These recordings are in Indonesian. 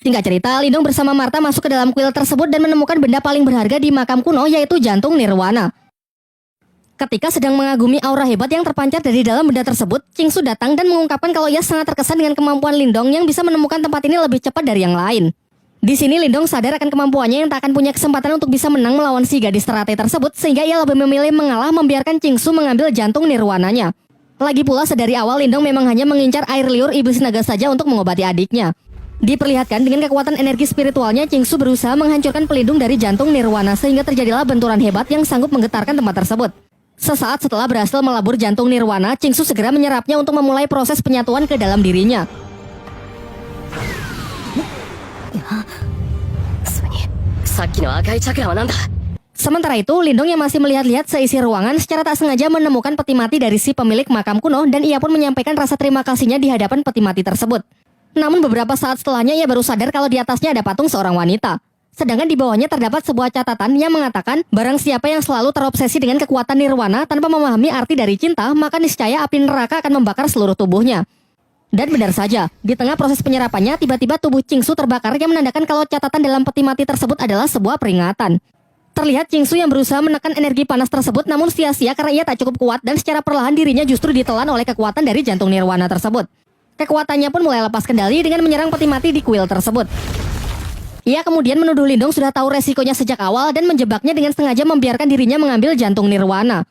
Singkat cerita, Lindong bersama Martha masuk ke dalam kuil tersebut dan menemukan benda paling berharga di makam kuno, yaitu jantung nirwana. Ketika sedang mengagumi aura hebat yang terpancar dari dalam benda tersebut, Qingsu datang dan mengungkapkan kalau ia sangat terkesan dengan kemampuan Lindong yang bisa menemukan tempat ini lebih cepat dari yang lain. Di sini Lindong sadar akan kemampuannya yang tak akan punya kesempatan untuk bisa menang melawan si gadis teratai tersebut, sehingga ia lebih memilih mengalah membiarkan Qingsu mengambil jantung nirwananya. Lagi pula sedari awal Lindong memang hanya mengincar air liur iblis naga saja untuk mengobati adiknya. Diperlihatkan dengan kekuatan energi spiritualnya, Qingsu berusaha menghancurkan pelindung dari jantung nirwana sehingga terjadilah benturan hebat yang sanggup menggetarkan tempat tersebut. Sesaat setelah berhasil melabur jantung nirwana, Qingsu segera menyerapnya untuk memulai proses penyatuan ke dalam dirinya. Sementara itu, Lindong yang masih melihat-lihat seisi ruangan secara tak sengaja menemukan peti mati dari si pemilik makam kuno dan ia pun menyampaikan rasa terima kasihnya di hadapan peti mati tersebut. Namun beberapa saat setelahnya ia baru sadar kalau di atasnya ada patung seorang wanita. Sedangkan di bawahnya terdapat sebuah catatan yang mengatakan barang siapa yang selalu terobsesi dengan kekuatan nirwana tanpa memahami arti dari cinta, maka niscaya api neraka akan membakar seluruh tubuhnya. Dan benar saja, di tengah proses penyerapannya tiba-tiba tubuh Qingsu terbakar yang menandakan kalau catatan dalam peti mati tersebut adalah sebuah peringatan. Terlihat Qingsu yang berusaha menekan energi panas tersebut namun sia-sia karena ia tak cukup kuat dan secara perlahan dirinya justru ditelan oleh kekuatan dari jantung nirwana tersebut. Kekuatannya pun mulai lepas kendali dengan menyerang peti mati di kuil tersebut. Ia kemudian menuduh Lindong sudah tahu resikonya sejak awal dan menjebaknya dengan sengaja membiarkan dirinya mengambil jantung nirwana.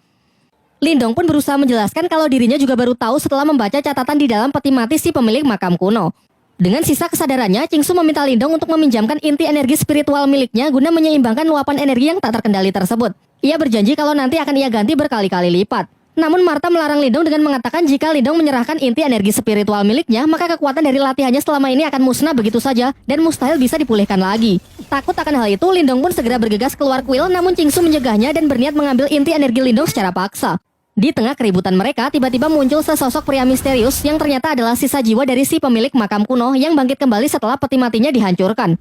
Lindong pun berusaha menjelaskan kalau dirinya juga baru tahu setelah membaca catatan di dalam peti mati si pemilik makam kuno. Dengan sisa kesadarannya, Qingsu meminta Lindong untuk meminjamkan inti energi spiritual miliknya guna menyeimbangkan luapan energi yang tak terkendali tersebut. Ia berjanji kalau nanti akan ia ganti berkali-kali lipat. Namun Martha melarang Lindong dengan mengatakan jika Lindong menyerahkan inti energi spiritual miliknya, maka kekuatan dari latihannya selama ini akan musnah begitu saja dan mustahil bisa dipulihkan lagi. Takut akan hal itu, Lindong pun segera bergegas keluar kuil, namun Qingsu mencegahnya dan berniat mengambil inti energi Lindong secara paksa. Di tengah keributan mereka, tiba-tiba muncul sesosok pria misterius yang ternyata adalah sisa jiwa dari si pemilik makam kuno yang bangkit kembali setelah peti matinya dihancurkan.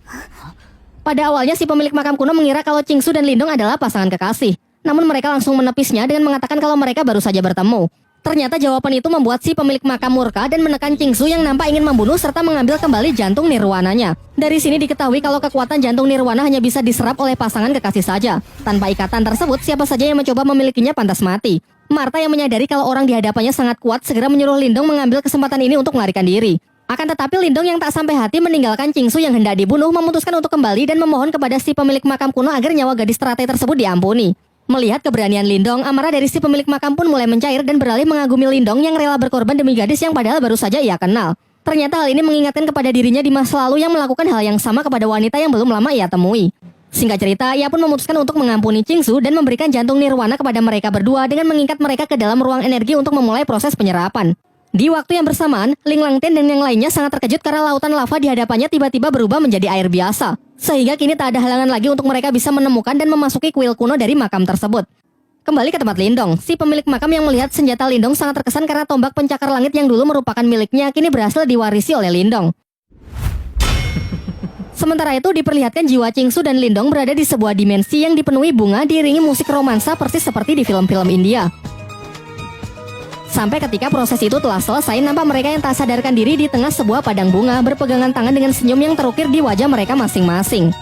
Pada awalnya si pemilik makam kuno mengira kalau Qingsu dan Lindong adalah pasangan kekasih. Namun mereka langsung menepisnya dengan mengatakan kalau mereka baru saja bertemu. Ternyata jawaban itu membuat si pemilik makam murka dan menekan Qingsu yang nampak ingin membunuh serta mengambil kembali jantung nirwananya. Dari sini diketahui kalau kekuatan jantung nirwana hanya bisa diserap oleh pasangan kekasih saja. Tanpa ikatan tersebut, siapa saja yang mencoba memilikinya pantas mati. Martha yang menyadari kalau orang di hadapannya sangat kuat segera menyuruh Lindong mengambil kesempatan ini untuk melarikan diri. Akan tetapi Lindong yang tak sampai hati meninggalkan Qingsu yang hendak dibunuh memutuskan untuk kembali dan memohon kepada si pemilik makam kuno agar nyawa gadis teratai tersebut diampuni. Melihat keberanian Lindong, amarah dari si pemilik makam pun mulai mencair dan beralih mengagumi Lindong yang rela berkorban demi gadis yang padahal baru saja ia kenal. Ternyata hal ini mengingatkan kepada dirinya di masa lalu yang melakukan hal yang sama kepada wanita yang belum lama ia temui. Singkat cerita, ia pun memutuskan untuk mengampuni Qingsu dan memberikan jantung nirwana kepada mereka berdua dengan mengikat mereka ke dalam ruang energi untuk memulai proses penyerapan. Di waktu yang bersamaan, Ling Langten dan yang lainnya sangat terkejut karena lautan lava di hadapannya tiba-tiba berubah menjadi air biasa. Sehingga kini tak ada halangan lagi untuk mereka bisa menemukan dan memasuki kuil kuno dari makam tersebut. Kembali ke tempat Lindong, si pemilik makam yang melihat senjata Lindong sangat terkesan karena tombak pencakar langit yang dulu merupakan miliknya kini berhasil diwarisi oleh Lindong. Sementara itu diperlihatkan jiwa Qingsu dan Lindong berada di sebuah dimensi yang dipenuhi bunga diiringi musik romansa persis seperti di film-film India. Sampai ketika proses itu telah selesai, nampak mereka yang tak sadarkan diri di tengah sebuah padang bunga berpegangan tangan dengan senyum yang terukir di wajah mereka masing-masing.